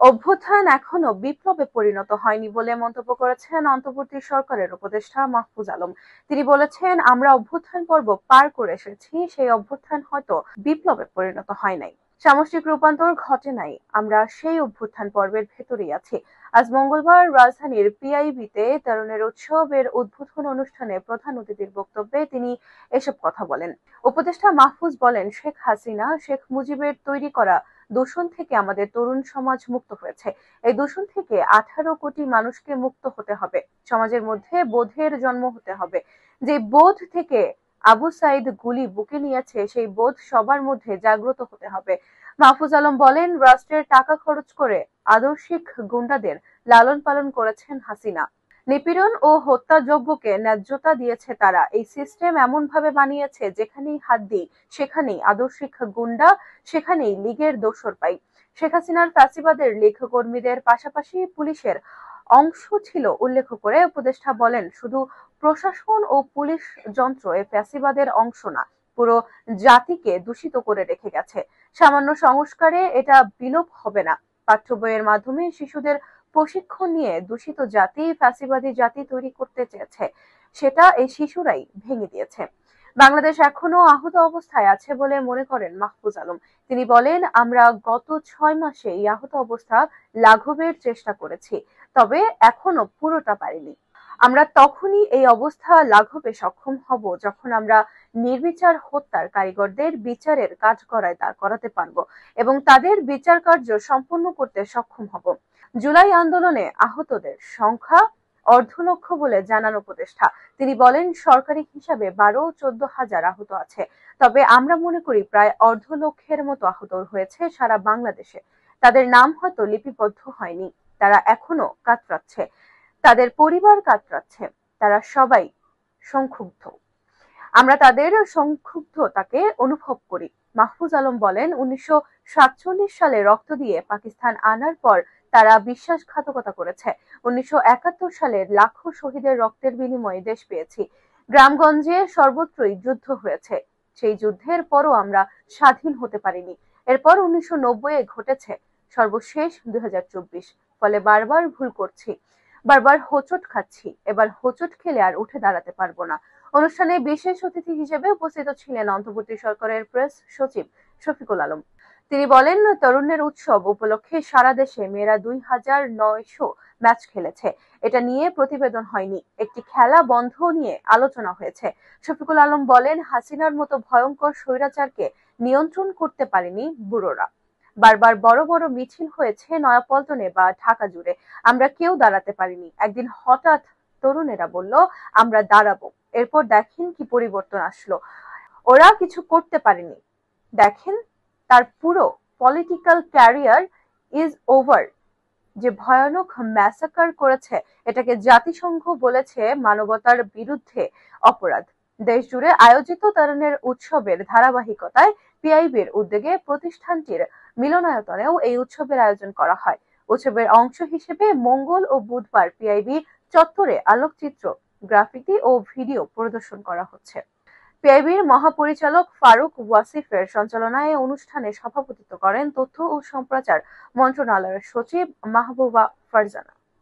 অভ্যুত্থান এখনো বিপ্লবে পরিণত হয়নি বলে মন্তব্য করেছেন অন্তর্বর্তী সরকারের উপদেষ্টা মাহফুজ আলম। তিনি বলেছেন, আমরা অভ্যুত্থান পর্ব পার করে এসেছি, সেই অভ্যুত্থান হয়তো বিপ্লবে পরিণত হয় নাই, সামষ্টিক রূপান্তর ঘটে নাই, আমরা সেই অভ্যুত্থান পর্বের ভেতরেই আছি। আজ মঙ্গলবার রাজধানীর পিআইবিতে তরুণের উৎসবের উদ্বোধন অনুষ্ঠানে প্রধান অতিথির বক্তব্যে তিনি এসব কথা বলেন। উপদেষ্টা মাহফুজ বলেন, শেখ হাসিনা, শেখ মুজিবের তৈরি করা দূষণ থেকে আমাদের তরুণ সমাজ মুক্ত হয়েছে। এই দূষণ থেকে 18 কোটি মানুষকে মুক্ত হতে হবে। সমাজের মধ্যে বোধের জন্ম হতে হবে। যে বোধ থেকে আবু সাইদ গুলি বুকে নিয়েছে, সেই বোধ সবার মধ্যে জাগ্রত হতে হবে। মাহফুজ আলম বলেন, রাষ্ট্রের টাকা খরচ করে আদর্শিক গুন্ডাদের লালন পালন করেছেন হাসিনা। নিপীড়ন ও হত্যাযজ্ঞকে ন্যায্যতা দিয়েছে তারা। এই সিস্টেম এমন ভাবে বানিয়েছে, যেখানেই হাত দিই সেখানেই আদর্শিক গুন্ডা, সেখানেই লীগের দোসর পাই। শেখ হাসিনার ফ্যাসিবাদের লীগ কর্মীদের পাশাপাশি পুলিশের অংশ ছিল উল্লেখ করে উপদেষ্টা বলেন, শুধু প্রশাসন ও পুলিশ যন্ত্র এ ফ্যাসিবাদের অংশ না, পুরো জাতিকে দূষিত করে রেখে গেছে। সামান্য সংস্কারে এটা বিলোপ হবে না। পাঠ্য বইয়ের মাধ্যমে শিশুদের প্রশিক্ষণ নিয়ে দূষিত জাতি, ফ্যাসিবাদী জাতি তৈরি করতে চেয়েছে, সেটা এই শিশুরাই ভেঙে দিয়েছে। বাংলাদেশ এখনো আহত অবস্থায় আছে বলে মনে করেন মাহফুজ আলম। তিনি বলেন, আমরা গত 6 মাসে এই আহত অবস্থা লাঘবের চেষ্টা করেছি, তবে এখনো পুরোটা পারিনি। আমরা তখনই এই অবস্থা লাঘবে সক্ষম হব যখন আমরা নির্বিচার হত্যার কারিগরদের বিচারের কাঠগড়ায় দাঁড় করাতে পারব এবং তাদের বিচার কার্য সম্পন্ন করতে সক্ষম হব। জুলাই আন্দোলনে আহতদের সংখ্যা অর্ধলক্ষ বলে জানান উপদেষ্টা। তিনি বলেন, সরকারি হিসাবে 12-14 হাজার আহত আছে, তবে আমরা মনে করি প্রায় অর্ধলক্ষের মতো আহত হয়েছে সারা বাংলাদেশে। তাদের নাম হয়তো লিপিবদ্ধ হয়নি, তারা এখনো কাতরাচ্ছে, তাদের পরিবার কাতরাচ্ছে, তারা সবাই সংক্ষুব্ধ। আমরা তাদের সংক্ষুব্ধতাকে অনুভব করি। মাহফুজ আলম বলেন, 1947 সালে রক্ত দিয়ে পাকিস্তান আনার পর তারা বিশ্বাসঘাতকতা করেছে। 1971 সালের লাখো শহীদের রক্তের বিনিময়ে দেশ পেয়েছি। গ্রামগঞ্জে সর্বত্রই যুদ্ধ হয়েছে। সেই যুদ্ধের পরও আমরা স্বাধীন হতে পারিনি। এরপর 1990-এ ঘটেছে, সর্বশেষ 2024। ফলে বারবার ভুল করছি, বারবার হোঁচট খাচ্ছি। এবার হোঁচট খেলে আর উঠে দাঁড়াতে পারবো না। অনুষ্ঠানে বিশেষ অতিথি হিসেবে উপস্থিত ছিলেন অন্তর্বর্তী সরকারের প্রেস সচিব শফিকুল আলম। তিনি বলেন, তরুণের উৎসব উপলক্ষে সারা দেশে মেয়েরা 2900 ম্যাচ খেলেছে। এটা নিয়ে প্রতিবেদন হয়নি, একটি খেলা বন্ধ নিয়ে আলোচনা হয়েছে। শফিকুল আলম বলেন, হাসিনার মতো ভয়ঙ্কর স্বৈরাচারকে নিয়ন্ত্রণ করতে পারেনি বুড়োরা। বারবার বড় বড় মিছিল হয়েছে নয়াপল্টনে বা ঢাকা জুড়ে, আমরা কেউ দাঁড়াতে পারিনি। একদিন হঠাৎ তরুণেরা বলল, আমরা দাঁড়াবো। এরপর দেখেন কি পরিবর্তন আসলো। ওরা কিছু করতে পারেনি, দেখেন তার পুরো পলিটিক্যাল ক্যারিয়ার ইজ ওভার। যে ভয়ানক ম্যাসাকার করেছে, এটাকে জাতিসংঘ বলেছে মানবতার বিরুদ্ধে অপরাধ। দেশ জুড়ে আয়োজিত তরুণের উৎসবের ধারাবাহিকতায় পিআইবির উদ্যোগে প্রতিষ্ঠানটির মিলনায়তনেও এই উৎসবের আয়োজন করা হয়। উৎসবের অংশ হিসেবে মঙ্গল ও বুধবার পিআইবি চত্বরে আলোকচিত্র, গ্রাফিতি ও ভিডিও প্রদর্শন করা হচ্ছে। পিআইবির মহাপরিচালক ফারুক ওয়াসিফের সঞ্চালনায় অনুষ্ঠানে সভাপতিত্ব করেন তথ্য ও সম্প্রচার মন্ত্রণালয়ের সচিব মাহবুবা ফারজানা।